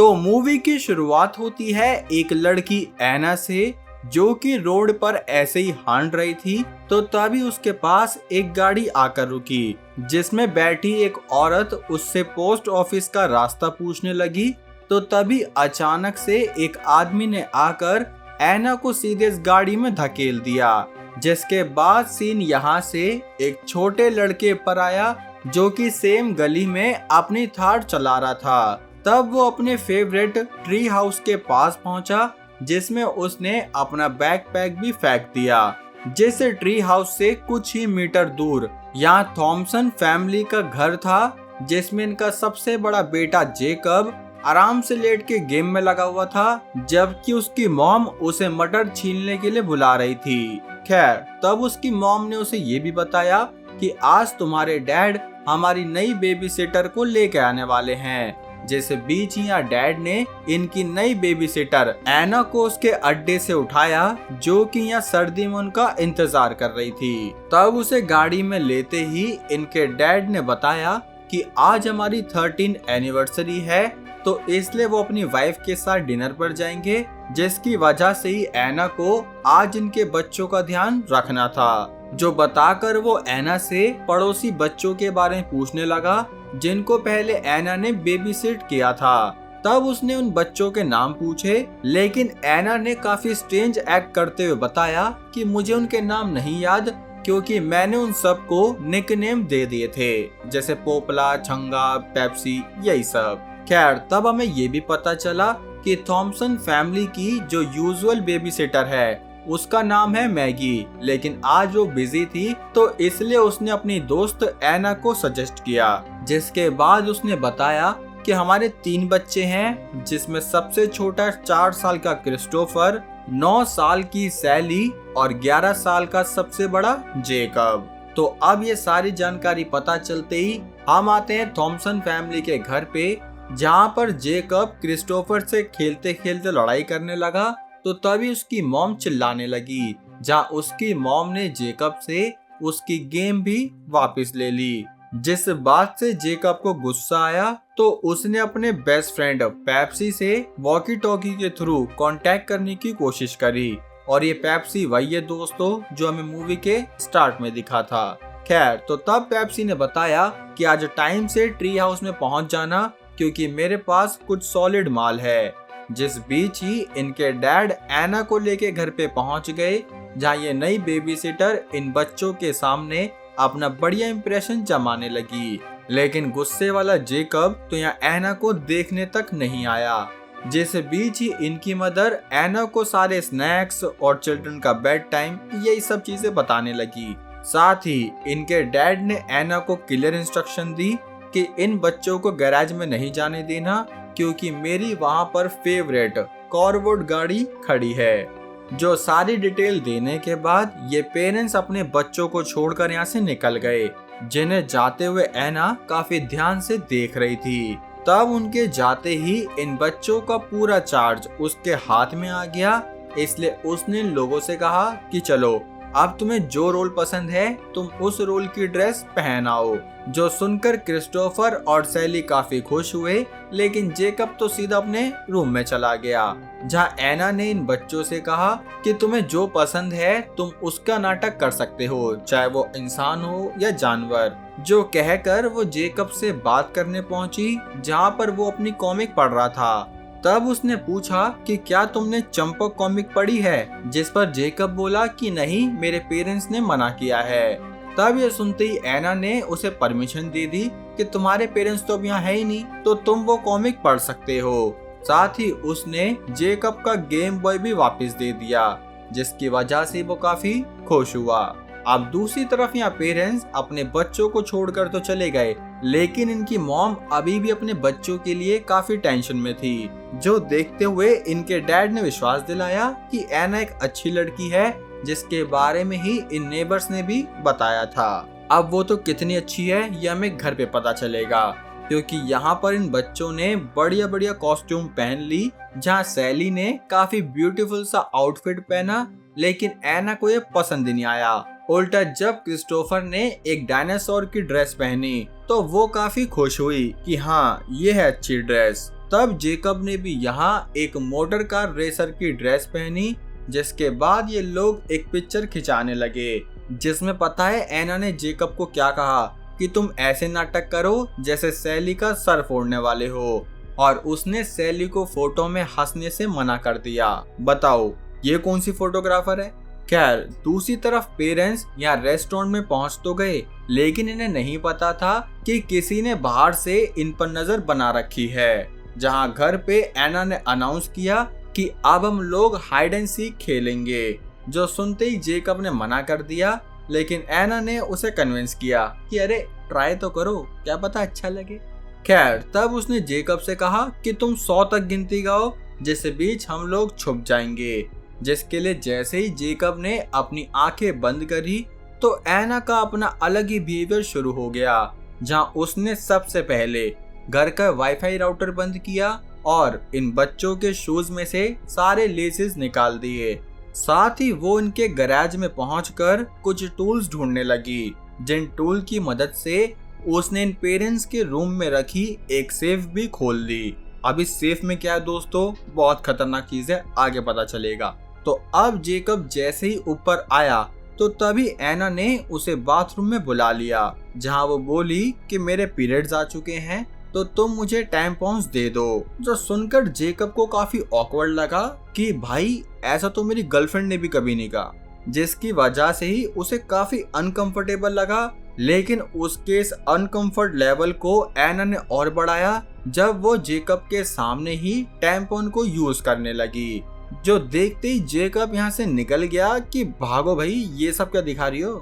तो मूवी की शुरुआत होती है एक लड़की ऐना से, जो कि रोड पर ऐसे ही हांड रही थी। तो तभी उसके पास एक गाड़ी आकर रुकी, जिसमें बैठी एक औरत उससे पोस्ट ऑफिस का रास्ता पूछने लगी। तो तभी अचानक से एक आदमी ने आकर ऐना को सीधे इस गाड़ी में धकेल दिया, जिसके बाद सीन यहाँ से एक छोटे लड़के पर आया, जो कि सेम गली में अपनी थार चला रहा था। तब वो अपने फेवरेट ट्री हाउस के पास पहुंचा, जिसमें उसने अपना बैकपैक भी फेंक दिया। जिस ट्री हाउस से कुछ ही मीटर दूर यहाँ थॉमसन फैमिली का घर था, जिसमें इनका सबसे बड़ा बेटा जेकब आराम से लेट के गेम में लगा हुआ था, जबकि उसकी मॉम उसे मटर छीलने के लिए बुला रही थी। खैर, तब उसकी मॉम ने उसे ये भी बताया कि आज तुम्हारे डैड हमारी नई बेबी सिटर को लेके आने वाले हैं। जैसे बीच ही यहाँ डैड ने इनकी नई बेबी सिटर ऐना को उसके अड्डे से उठाया, जो कि यहाँ सर्दी में उनका इंतजार कर रही थी। तब उसे गाड़ी में लेते ही इनके डैड ने बताया कि आज हमारी 13th एनिवर्सरी है, तो इसलिए वो अपनी वाइफ के साथ डिनर पर जाएंगे, जिसकी वजह से ही ऐना को आज इनके बच्चों का ध्यान रखना था। जो बताकर वो ऐना से पड़ोसी बच्चों के बारे में पूछने लगा, जिनको पहले ऐना ने बेबी सिट किया था। तब उसने उन बच्चों के नाम पूछे, लेकिन ऐना ने काफी स्ट्रेंज एक्ट करते हुए बताया कि मुझे उनके नाम नहीं याद, क्योंकि मैंने उन सबको निकनेम दे दिए थे, जैसे पोपला, छंगा, पेप्सी, यही सब। खैर, तब हमें ये भी पता चला कि थॉमसन फैमिली की जो यूजुअल बेबी सिटर है उसका नाम है मैगी, लेकिन आज वो बिजी थी, तो इसलिए उसने अपनी दोस्त ऐना को सजेस्ट किया। जिसके बाद उसने बताया कि हमारे 3 बच्चे हैं, जिसमें सबसे छोटा 4 साल का क्रिस्टोफर, 9 साल की सैली और 11 साल का सबसे बड़ा जेकब। तो अब ये सारी जानकारी पता चलते ही हम आते हैं थॉमसन फैमिली के घर पे, जहाँ पर जेकब क्रिस्टोफर से खेलते खेलते लड़ाई करने लगा। तो तभी उसकी मॉम चिल्लाने लगी, जहाँ उसकी मॉम ने जेकब से उसकी गेम भी वापस ले ली। जिस बात से जेकब को गुस्सा आया, तो उसने अपने बेस्ट फ्रेंड पेप्सी से वॉकी टॉकी के थ्रू कांटेक्ट करने की कोशिश करी, और ये पेप्सी वही है दोस्तों जो हमें मूवी के स्टार्ट में दिखा था। खैर, तो तब पेप्सी ने बताया कि आज टाइम से ट्री हाउस में पहुंच जाना, क्योंकि मेरे पास कुछ सॉलिड माल है। जिस बीच ही इनके डैड ऐना को लेके घर पे पहुंच गए, जहाँ ये नई बेबी सिटर इन बच्चों के सामने अपना बढ़िया इंप्रेशन जमाने लगी। लेकिन गुस्से वाला जेकब तो यहाँ ऐना को देखने तक नहीं आया। जिस बीच ही इनकी मदर ऐना को सारे स्नैक्स और चिल्ड्रन का बेड टाइम, यही सब चीजें बताने लगी। साथ ही इनके डैड ने ऐना को क्लियर इंस्ट्रक्शन दी कि इन बच्चों को गैराज में नहीं जाने देना, क्योंकि मेरी वहां पर फेवरेट कॉर्वोड गाड़ी खड़ी है। जो सारी डिटेल देने के बाद ये पेरेंट्स अपने बच्चों को छोड़कर यहाँ से निकल गए, जिन्हें जाते हुए ऐना काफी ध्यान से देख रही थी। तब उनके जाते ही इन बच्चों का पूरा चार्ज उसके हाथ में आ गया, इसलिए उसने इन लोगों से कहा कि चलो, अब तुम्हें जो रोल पसंद है तुम उस रोल की ड्रेस पहनाओ। जो सुनकर क्रिस्टोफर और सैली काफी खुश हुए, लेकिन जेकब तो सीधा अपने रूम में चला गया, जहाँ ऐना ने इन बच्चों से कहा कि तुम्हें जो पसंद है तुम उसका नाटक कर सकते हो, चाहे वो इंसान हो या जानवर। जो कहकर वो जेकब से बात करने पहुंची, जहाँ पर वो अपनी कॉमिक पढ़ रहा था। तब उसने पूछा कि क्या तुमने चंपक कॉमिक पढ़ी है, जिस पर जेकब बोला कि नहीं, मेरे पेरेंट्स ने मना किया है। तब ये सुनते ही ऐना ने उसे परमिशन दे दी कि तुम्हारे पेरेंट्स तो अब यहाँ है ही नहीं, तो तुम वो कॉमिक पढ़ सकते हो। साथ ही उसने जेकब का गेम बॉय भी वापस दे दिया, जिसकी वजह से वो काफी खुश हुआ। अब दूसरी तरफ यहाँ पेरेंट्स अपने बच्चों को छोड़कर तो चले गए, लेकिन इनकी मॉम अभी भी अपने बच्चों के लिए काफी टेंशन में थी। जो देखते हुए इनके डैड ने विश्वास दिलाया कि ऐना एक अच्छी लड़की है, जिसके बारे में ही इन नेबर्स ने भी बताया था। अब वो तो कितनी अच्छी है ये हमें घर पे पता चलेगा, क्योंकि यहाँ पर इन बच्चों ने बढ़िया बढ़िया कॉस्ट्यूम पहन ली, जहाँ सैली ने काफी ब्यूटीफुल सा आउटफिट पहना, लेकिन ऐना को ये पसंद नहीं आया। उल्टा जब क्रिस्टोफर ने एक डायनासोर की ड्रेस पहनी, तो वो काफी खुश हुई कि हाँ, ये है अच्छी ड्रेस। तब जेकब ने भी यहाँ एक मोटर कार रेसर की ड्रेस पहनी, जिसके बाद ये लोग एक पिक्चर खिंचाने लगे, जिसमें पता है एना ने जेकब को क्या कहा कि तुम ऐसे नाटक करो जैसे सैली का सर फोड़ने वाले हो, और उसने सैली को फोटो में हंसने से मना कर दिया। बताओ ये कौन सी फोटोग्राफर है। खैर दूसरी तरफ पेरेंट्स यहाँ रेस्टोरेंट में पहुंच तो गए, लेकिन इन्हें नहीं पता था कि किसी ने बाहर से इन पर नजर बना रखी है। जहां घर पे एना ने अनाउंस किया कि अब हम लोग हाइड एंड सीक खेलेंगे, जो सुनते ही जेकब ने मना कर दिया, लेकिन एना ने उसे कन्विंस किया कि अरे ट्राई तो करो, क्या पता अच्छा लगे। खैर तब उसने जेकब से कहा कि तुम 100 तक गिनती गाओ, जिसके बीच हम लोग छुप जाएंगे। जिसके लिए जैसे ही जेकब ने अपनी आंखें बंद करी तो एना का अपना अलग ही बिहेवियर शुरू हो गया, जहां उसने सबसे पहले घर का वाईफाई राउटर बंद किया और इन बच्चों के शूज में से सारे लेसेस निकाल दिए। साथ ही वो इनके गैराज में पहुंचकर कुछ टूल्स ढूंढने लगी, जिन टूल की मदद से उसने इन पेरेंट्स के रूम में रखी एक सेफ भी खोल दी। अब इस सेफ में क्या है दोस्तों, बहुत खतरनाक चीज है, आगे पता चलेगा। तो अब जेकब जैसे ही ऊपर आया तो तभी एना ने उसे बाथरूम में बुला लिया, जहां वो बोली कि मेरे पीरियड्स आ चुके हैं तो तुम मुझे टैम्पॉन्स दे दो। जो सुनकर जेकब को काफी ऑकवर्ड लगा कि भाई ऐसा तो मेरी गर्लफ्रेंड ने भी कभी नहीं कहा, जिसकी वजह से ही उसे काफी अनकंफर्टेबल लगा। लेकिन उसके इस अनकंफर्ट लेवल को एना ने और बढ़ाया जब वो जेकब के सामने ही टैम्पॉन को यूज करने लगी, जो देखते ही जेकब यहाँ से निकल गया कि भागो भाई, ये सब क्या दिखा रही हो।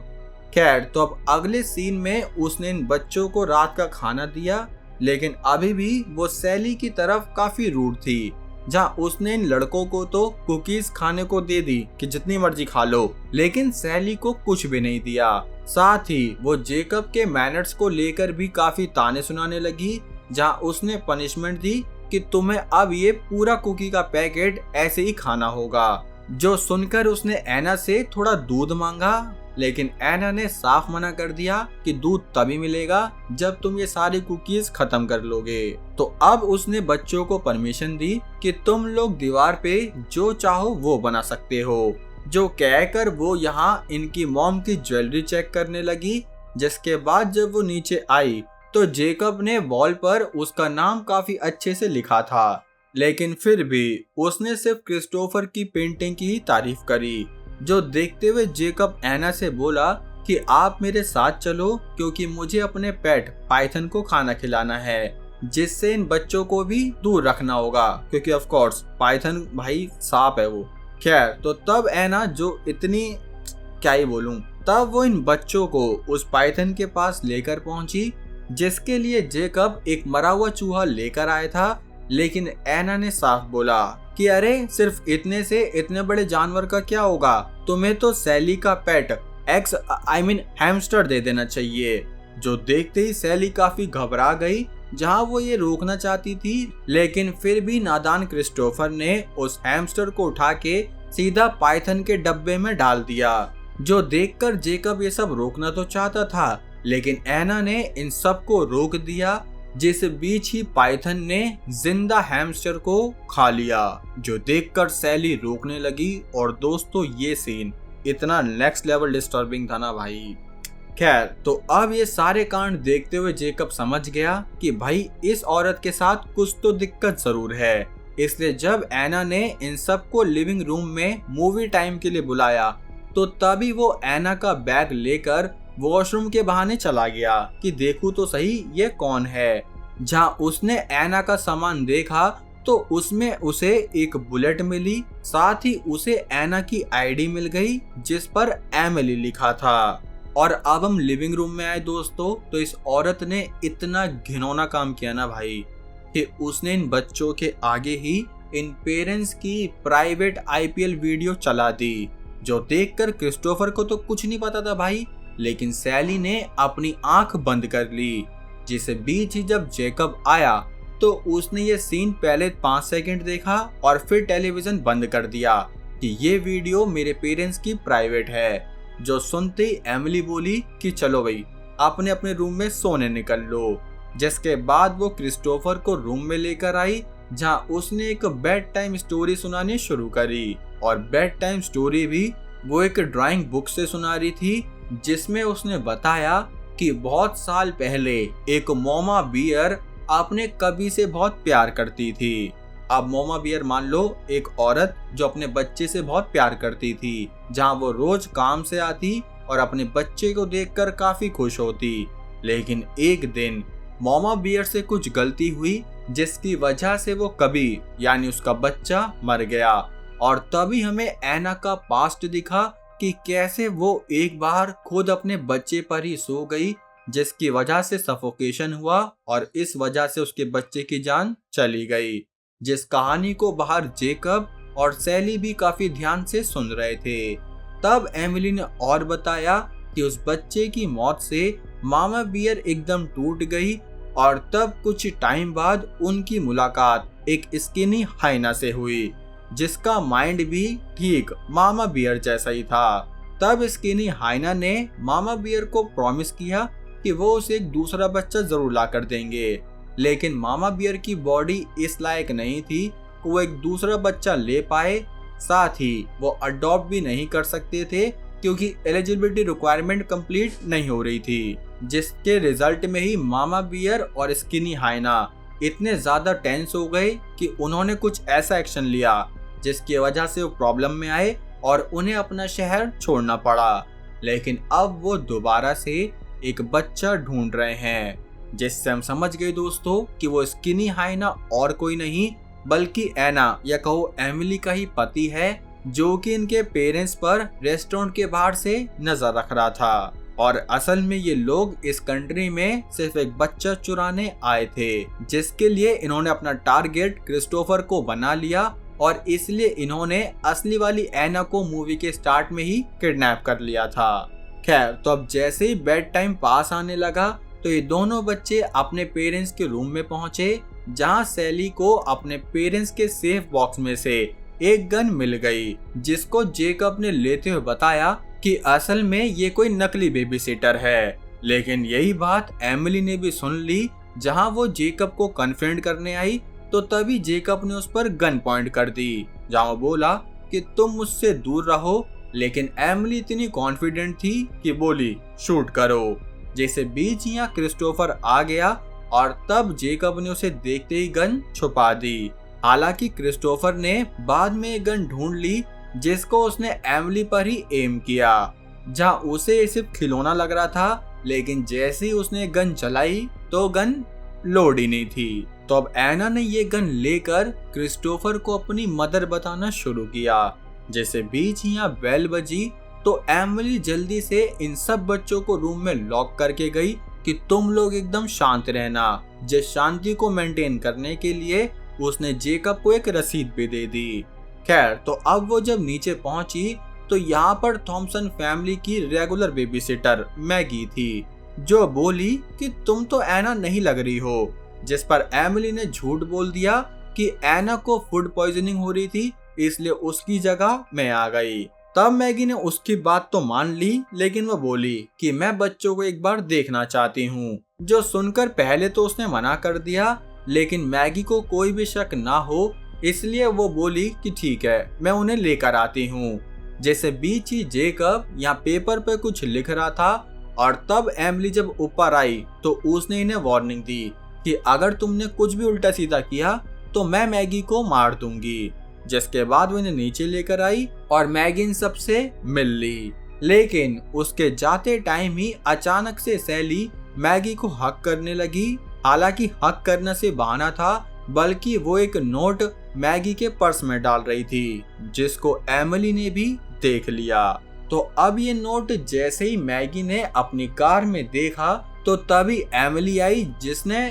खैर तो अब अगले सीन में उसने इन बच्चों को रात का खाना दिया, लेकिन अभी भी वो सैली की तरफ काफी रूड थी, जहाँ उसने इन लड़कों को तो कुकीज खाने को दे दी कि जितनी मर्जी खा लो, लेकिन सैली को कुछ भी नहीं दिया। साथ ही वो जेकब के मैनर्स को लेकर भी काफी ताने सुनाने लगी, जहाँ उसने पनिशमेंट दी कि तुम्हें अब ये पूरा कुकी का पैकेट ऐसे ही खाना होगा। जो सुनकर उसने एना से थोड़ा दूध मांगा, लेकिन एना ने साफ मना कर दिया कि दूध तभी मिलेगा जब तुम ये सारी कुकीज खत्म कर लोगे। तो अब उसने बच्चों को परमिशन दी कि तुम लोग दीवार पे जो चाहो वो बना सकते हो, जो कहकर वो यहाँ इनकी मॉम की ज्वेलरी चेक करने लगी। जिसके बाद जब वो नीचे आई तो जेकब ने वॉल पर उसका नाम काफी अच्छे से लिखा था, लेकिन फिर भी उसने सिर्फ क्रिस्टोफर की पेंटिंग की ही तारीफ करी। जो देखते हुए जेकब एना से बोला कि आप मेरे साथ चलो, क्योंकि मुझे अपने पेट पाइथन को खाना खिलाना है, जिससे इन बच्चों को भी दूर रखना होगा, क्योंकि ऑफ कोर्स पाइथन भाई सांप है वो। खैर तो तब एना जो इतनी क्या ही बोलूं, तब वो इन बच्चों को उस पाइथन के पास लेकर पहुंची, जिसके लिए जेकब एक मरा हुआ चूहा लेकर आया था। लेकिन एना ने साफ बोला कि अरे सिर्फ इतने से इतने बड़े जानवर का क्या होगा, तुम्हें तो सैली का पेट हैमस्टर दे देना चाहिए। जो देखते ही सैली काफी घबरा गई, जहां वो ये रोकना चाहती थी, लेकिन फिर भी नादान क्रिस्टोफर ने उस हैमस्टर को उठा के सीधा पाइथन के डब्बे में डाल दिया। जो देखकर जेकब ये सब रोकना तो चाहता था, लेकिन एना ने इन सब को रोक दिया, जिस बीच ही पाइथन ने जिंदा हैमस्टर को खा लिया। जो देखकर सैली रोकने लगी, और दोस्तों ये सीन इतना नेक्स्ट लेवल डिस्टर्बिंग था ना भाई। खैर तो अब ये सारे कांड देखते हुए जेकब समझ गया कि भाई इस औरत के साथ कुछ तो दिक्कत जरूर है। इसलिए जब एना ने इन सबको लिविंग रूम में मूवी टाइम के लिए बुलाया, तो तभी वो एना का बैग लेकर वॉशरूम के बहाने चला गया कि देखूं तो सही ये कौन है। जहां उसने एना का सामान देखा तो उसमें उसे एक बुलेट मिली, साथ ही उसे एना की आईडी मिल गई जिस पर एमिली लिखा था। और अब हम लिविंग रूम में आए दोस्तों, तो इस औरत ने इतना घिनौना काम किया ना भाई, कि उसने इन बच्चों के आगे ही इन पेरेंट्स की प्राइवेट आईपीएल वीडियो चला दी। जो देखकर क्रिस्टोफर को तो कुछ नहीं पता था भाई, लेकिन सैली ने अपनी आंख बंद कर ली। जिस बीच ही जब जेकब आया तो उसने ये सीन पहले 5 सेकंड देखा और फिर टेलीविजन बंद कर दिया कि ये वीडियो मेरे पेरेंट्स की प्राइवेट है। जो सुनते ही एमिली बोली कि चलो भाई अपने अपने रूम में सोने निकल लो। जिसके बाद वो क्रिस्टोफर को रूम में लेकर आई जहां उसने एक बेड टाइम स्टोरी सुनानी शुरू करी। और बेड टाइम स्टोरी भी वो एक ड्राइंग बुक से सुना रही थी, जिसमें उसने बताया कि बहुत साल पहले एक मोमा बियर अपने कबी से बहुत प्यार करती थी। अब मोमा बियर मान लो एक औरत जो अपने बच्चे से बहुत प्यार करती थी, जहां वो रोज काम से आती और अपने बच्चे को देखकर काफी खुश होती। लेकिन एक दिन मोमा बियर से कुछ गलती हुई, जिसकी वजह से वो कबी यानी उसका बच्चा मर गया। और तभी हमें ऐना का पास्ट दिखा कि कैसे वो एक बार खुद अपने बच्चे पर ही सो गई, जिसकी वजह से सफोकेशन हुआ और इस वजह से उसके बच्चे की जान चली गई। जिस कहानी को बाहर जेकब और सैली भी काफी ध्यान से सुन रहे थे। तब एमिली ने और बताया कि उस बच्चे की मौत से मामा बियर एकदम टूट गई और तब कुछ टाइम बाद उनकी मुलाकात एक स्किनी हाइना से हुई, जिसका माइंड भी ठीक मामा बियर जैसा ही था। तब स्किनी हाइना ने मामा बियर को प्रॉमिस किया कि वो उसे एक दूसरा बच्चा जरूर ला कर देंगे, लेकिन मामा बियर की बॉडी इस लायक नहीं थी कि वो एक दूसरा बच्चा ले पाए। साथ ही वो अडॉप्ट भी नहीं कर सकते थे क्योंकि एलिजिबिलिटी रिक्वायरमेंट कंप्लीट नहीं हो रही थी, जिसके रिजल्ट में ही मामा बियर और स्किनी हाइना इतने ज्यादा टेंस हो गए कि उन्होंने कुछ ऐसा एक्शन लिया जिसकी वजह से वो प्रॉब्लम में आए और उन्हें अपना शहर छोड़ना पड़ा। लेकिन अब वो दोबारा से एक बच्चा ढूंढ रहे हैं, जिससे हम समझ गए दोस्तों कि वो स्किनी हाइना और कोई नहीं बल्कि ऐना या कहो एमिली का ही पति है, जो कि इनके पेरेंट्स पर रेस्टोरेंट के बाहर से नजर रख रहा था। और असल में ये लोग इस कंट्री में सिर्फ एक बच्चा चुराने आए थे, जिसके लिए इन्होंने अपना टारगेट क्रिस्टोफर को बना लिया और इसलिए इन्होंने असली वाली ऐना को मूवी के स्टार्ट में ही किडनैप कर लिया था। खैर, तो अब जैसे ही बेड टाइम पास आने लगा तो ये दोनों बच्चे अपने पेरेंट्स के रूम में पहुंचे, जहां सैली को अपने पेरेंट्स के सेफ बॉक्स में से एक गन मिल गई, जिसको जेकब ने लेते हुए बताया कि असल में ये कोई नकली बेबी सिटर है। लेकिन यही बात एमिली ने भी सुन ली। जहां वो जेकब को कन्फ्रंट करने आई तो तभी जेकब ने उस पर गन पॉइंट कर दी, जहां वो बोला कि तुम मुझसे दूर रहो। लेकिन एमिली इतनी कॉन्फिडेंट थी कि बोली शूट करो। जैसे बीच यहाँ क्रिस्टोफर आ गया और तब जेकब ने उसे देखते ही गन छुपा दी। हालांकि क्रिस्टोफर ने बाद में एक गन ढूंढ ली, जिसको उसने एमिली पर ही एम किया, जहां उसे सिर्फ खिलौना लग रहा था। लेकिन जैसे ही उसने गन चलाई तो गन लोड ही नहीं थी। तो अब ऐना ने ये गन लेकर क्रिस्टोफर को अपनी मदर बताना शुरू किया। जैसे बीच यहाँ बेल बजी तो एमिली जल्दी से इन सब बच्चों को रूम में लॉक करके गई कि तुम लोग एकदम शांत रहना। जिस शांति को मेंटेन करने के लिए उसने जेकब को एक रसीद भी दे दी। खैर, तो अब वो जब नीचे पहुंची तो यहाँ पर थॉमसन फैमिली की रेगुलर बेबी सिटर मैगी थी, जो बोली कि तुम तो ऐना नहीं लग रही हो। जिस पर एमिली ने झूठ बोल दिया कि ऐना को फूड पॉइजनिंग हो रही थी, इसलिए उसकी जगह मैं आ गई। तब मैगी ने उसकी बात तो मान ली, लेकिन वो बोली कि मैं बच्चों को एक बार देखना चाहती हूँ। जो सुनकर पहले तो उसने मना कर दिया, लेकिन मैगी को कोई भी शक ना हो इसलिए वो बोली कि ठीक है, मैं उन्हें लेकर आती हूँ। जैसे बीच ही जेकब यहाँ पेपर पे कुछ लिख रहा था और तब एमिली जब ऊपर आई तो उसने इन्हें वार्निंग दी कि अगर तुमने कुछ भी उल्टा सीधा किया तो मैं मैगी को मार दूंगी। जिसके बाद वो इन्हें नीचे लेकर आई और मैगी इन सबसे मिल ली। लेकिन उसके जाते टाइम ही अचानक से सैली मैगी को हक करने लगी। हालांकि हक करने से बहाना था, बल्कि वो एक नोट मैगी के पर्स में डाल रही थी, जिसको एमिली ने भी देख लिया। तो अब ये नोट जैसे ही मैगी ने अपनी कार में देखा तो तभी एमिली आई, जिसने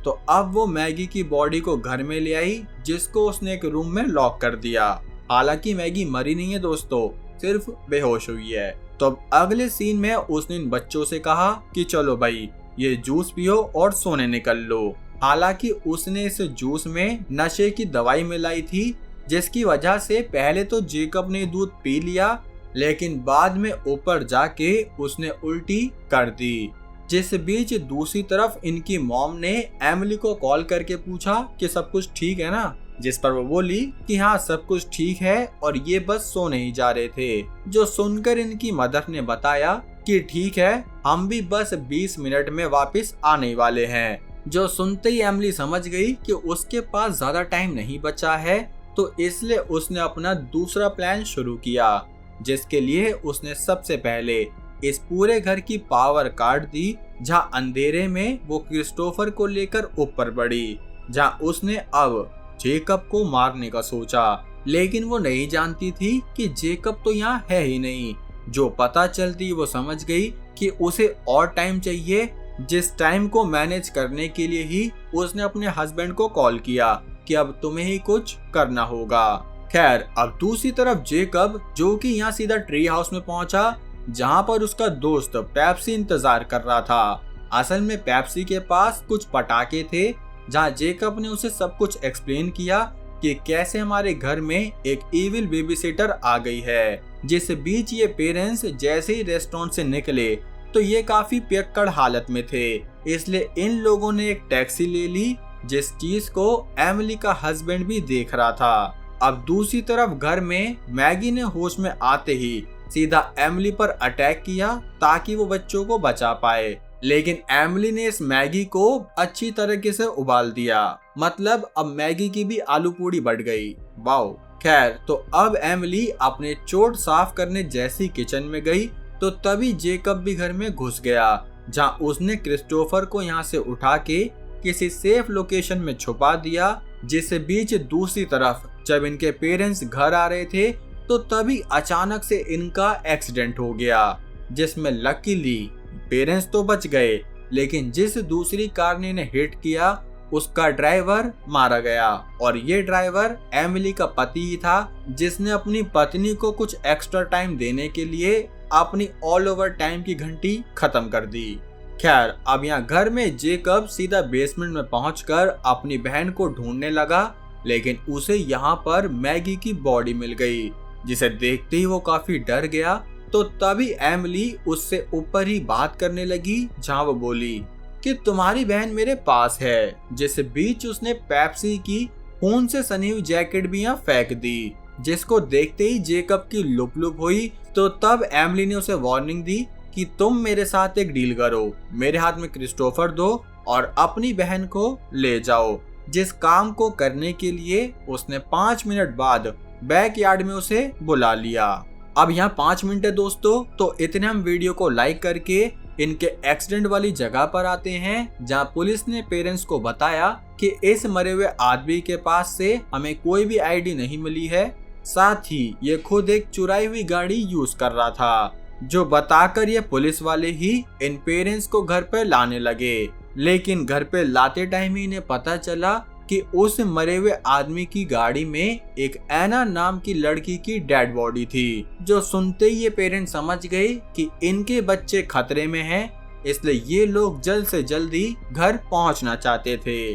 तो अब वो मैगी की बॉडी को घर में ले आई, जिसको उसने एक रूम में लॉक कर दिया। हालांकि मैगी मरी नहीं है दोस्तों, सिर्फ बेहोश हुई है। तो अब अगले सीन में उसने इन बच्चों से कहा कि चलो भाई ये जूस पियो और सोने निकल लो। हालांकि उसने इस जूस में नशे की दवाई मिलाई थी, जिसकी वजह से पहले तो जेकब ने दूध पी लिया, लेकिन बाद में ऊपर जाके उसने उल्टी कर दी। जिस बीच दूसरी तरफ इनकी मॉम ने एमिली को कॉल करके पूछा कि सब कुछ ठीक है ना, जिस पर वो बोली कि हाँ सब कुछ ठीक है और ये बस सो नहीं जा रहे थे। जो सुनकर इनकी मदर ने बताया कि ठीक है, हम भी बस 20 मिनट में वापस आने वाले हैं। जो सुनते ही एमिली समझ गई कि उसके पास ज्यादा टाइम नहीं बचा है, तो इसलिए उसने अपना दूसरा प्लान शुरू किया, जिसके लिए उसने सबसे पहले इस पूरे घर की पावर काट दी, जहां अंधेरे में वो क्रिस्टोफर को लेकर ऊपर बढ़ी, जहां उसने अब जेकब को मारने का सोचा। लेकिन वो नहीं जानती थी कि जेकब तो यहाँ है ही नहीं। जो पता चलती वो समझ गई कि उसे और टाइम चाहिए, जिस टाइम को मैनेज करने के लिए ही उसने अपने हस्बैंड को कॉल किया कि अब तुम्हें ही कुछ करना होगा। खैर, अब दूसरी तरफ जेकब, जो कि यहाँ सीधा ट्री हाउस में पहुंचा, जहां पर उसका दोस्त पेप्सी इंतजार कर रहा था। असल में पेप्सी के पास कुछ पटाखे थे, जहां जेकब ने उसे सब कुछ एक्सप्लेन किया कि कैसे हमारे घर में एक इविल बेबीसिटर आ गई है। जिस बीच ये पेरेंट्स जैसे ही रेस्टोरेंट से निकले तो ये काफी पियक्कड़ हालत में थे, इसलिए इन लोगों ने एक टैक्सी ले ली, जिस चीज को एमिली का हस्बैंड भी देख रहा था। अब दूसरी तरफ घर में मैगी ने होश में आते ही सीधा एमिली पर अटैक किया ताकि वो बच्चों को बचा पाए। लेकिन एमिली ने इस मैगी को अच्छी तरीके से उबाल दिया, मतलब अब मैगी की भी आलू पूड़ी बढ़ गई। वाओ। खैर, तो अब एमिली अपने चोट साफ करने जैसी किचन में गई तो तभी जेकब भी घर में घुस गया, जहां उसने क्रिस्टोफर को यहाँ से उठा के किसी सेफ लोकेशन में छुपा दिया। जिस बीच दूसरी तरफ जब इनके पेरेंट्स घर आ रहे थे तो तभी अचानक से इनका एक्सीडेंट हो गया, जिसमें लकीली पेरेंट्स तो बच गए, लेकिन जिस दूसरी कार ने इन्हें हिट किया उसका ड्राइवर मारा गया। और ये ड्राइवर एमिली का पति ही था, जिसने अपनी पत्नी को कुछ एक्स्ट्रा टाइम देने के लिए अपनी ऑल ओवर टाइम की घंटी खत्म कर दी। खैर, अब यहाँ घर में जेकब सीधा बेसमेंट में पहुंचकर अपनी बहन को ढूंढने लगा, लेकिन उसे यहाँ पर मैगी की बॉडी मिल गई, जिसे देखते ही वो काफी डर गया। तो तभी एमिली उससे ऊपर ही बात करने लगी, जहाँ वो बोली कि तुम्हारी बहन मेरे पास है। जिस बीच उसने पेप्सी की खून से सनी हुई जैकेट भी यहाँ फेंक दी, जिसको देखते ही जेकब की लुप लुप हुई। तो तब एमिली ने उसे वार्निंग दी कि तुम मेरे साथ एक डील करो, मेरे हाथ में क्रिस्टोफर दो और अपनी बहन को ले जाओ। जिस काम को करने के लिए उसने 5 मिनट बाद बैकयार्ड में उसे बुला लिया। अब यहाँ 5 मिनट है दोस्तों, तो इतने हम वीडियो को लाइक करके इनके एक्सीडेंट वाली जगह पर आते हैं, जहाँ पुलिस ने पेरेंट्स को बताया कि इस मरे हुए आदमी के पास से हमें कोई भी आईडी नहीं मिली है, साथ ही ये खुद एक चुराई हुई गाड़ी यूज कर रहा था, जो बताकर ये पुलिस वाले ही इन पेरेंट्स को घर पर लाने लगे। लेकिन घर पे लाते टाइम ही इन्हें पता चला कि उस मरे हुए आदमी की गाड़ी में एक एना नाम की लड़की की डेड बॉडी थी। जो सुनते ही ये पेरेंट्स समझ गए कि इनके बच्चे खतरे में हैं, इसलिए ये लोग जल्द से जल्दी घर पहुंचना चाहते थे।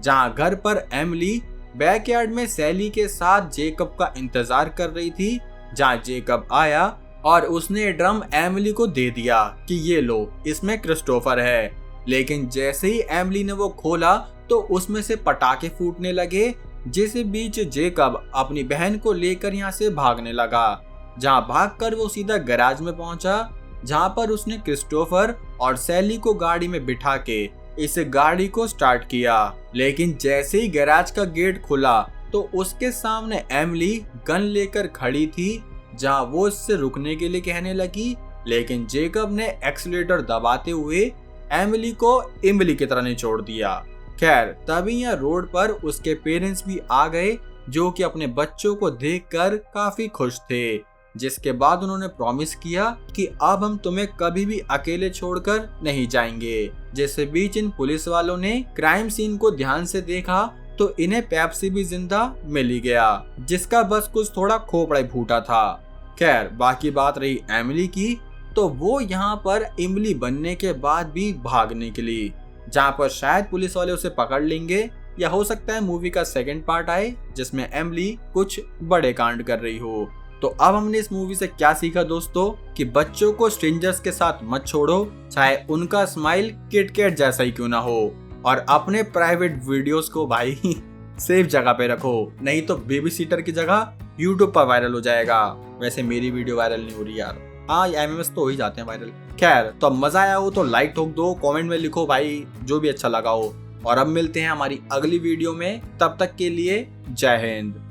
जहां घर पर एमिली बैकयार्ड में सैली के साथ जेकब का इंतजार कर रही थी, जहां जेकब आया और उसने ड्रम एमिली को दे दिया कि ये लो, इसमें क्रिस्टोफर है। लेकिन जैसे ही एमिली ने वो खोला तो उसमें से पटाखे फूटने लगे, जिस बीच जेकब अपनी बहन को लेकर यहाँ से भागने लगा। जहाँ भागकर वो सीधा गैराज में पहुंचा, जहाँ पर उसने क्रिस्टोफर और सैली को गाड़ी में बिठा के इस गाड़ी को स्टार्ट किया। लेकिन जैसे ही गैराज का गेट खुला तो उसके सामने एमिली गन लेकर खड़ी थी, जहाँ वो इससे रुकने के लिए कहने लगी, लेकिन जेकब ने एक्सीलेटर दबाते हुए एमिली को इमली की तरह निचोड़ दिया। खैर, तभी यहाँ रोड पर उसके पेरेंट्स भी आ गए, जो कि अपने बच्चों को देखकर काफी खुश थे, जिसके बाद उन्होंने प्रॉमिस किया कि अब हम तुम्हें कभी भी अकेले छोड़कर नहीं जाएंगे। जिस बीच इन पुलिस वालों ने क्राइम सीन को ध्यान से देखा तो इन्हें पेप्सी भी जिंदा मिल ही गया, जिसका बस कुछ थोड़ा खोपड़ा फूटा था। खैर, बाकी बात रही एमिली की, तो वो यहाँ पर इमली बनने के बाद भी भागने निकली, जहाँ पर शायद पुलिस वाले उसे पकड़ लेंगे, या हो सकता है मूवी का सेकंड पार्ट आए जिसमें एमिली कुछ बड़े कांड कर रही हो। तो अब हमने इस मूवी से क्या सीखा दोस्तों, कि बच्चों को स्ट्रेंजर्स के साथ मत छोड़ो, चाहे उनका स्माइल किटकैट जैसा ही क्यों ना हो, और अपने प्राइवेट वीडियोस को भाई सेफ जगह पे रखो, नहीं तो बेबी सीटर की जगह यूट्यूब पर वायरल हो जाएगा। वैसे मेरी वीडियो वायरल नहीं हो रही यार, हाँ एमएमएस तो हो ही जाते हैं वायरल। खैर, तो मजा आया हो तो लाइक ठोक दो, कमेंट में लिखो भाई जो भी अच्छा लगा हो, और अब मिलते हैं हमारी अगली वीडियो में, तब तक के लिए जय हिंद।